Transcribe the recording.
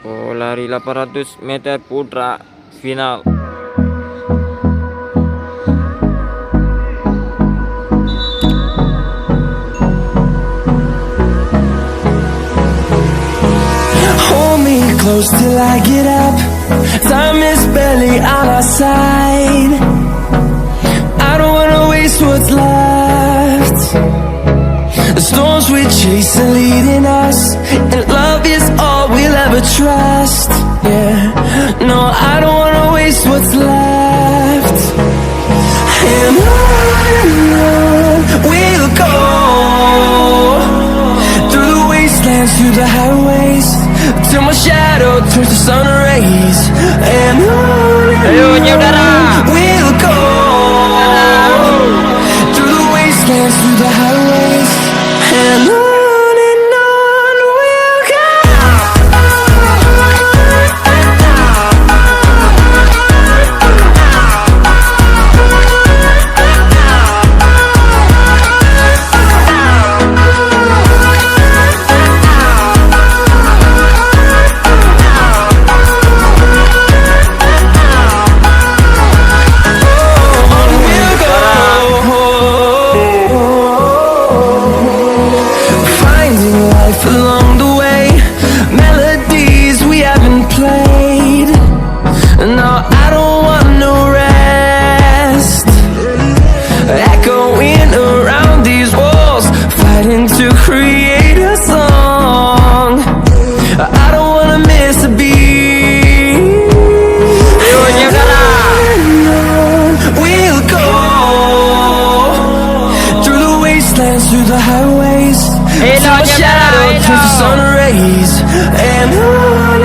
Oh, lari 800 meter Putra Final. Hold me close till I get up. Time is barely on our side. I don't wanna waste what's left. The storms we chase are leading us, and love is all we'll ever trust. Yeah, no, I don't wanna waste what's left. And on we'll go, through the wastelands, through the highways, till my shadow turns to sun rays. And on we'll go, through the wastelands, through the highways, and on we'll go. Along the way, melodies we haven't played. No, I don't want no rest. Echoing around these walls, fighting to create a song. I don't wanna miss a beat. We'll go through the wastelands, through the highways, till my shadow turns to sun rays, and on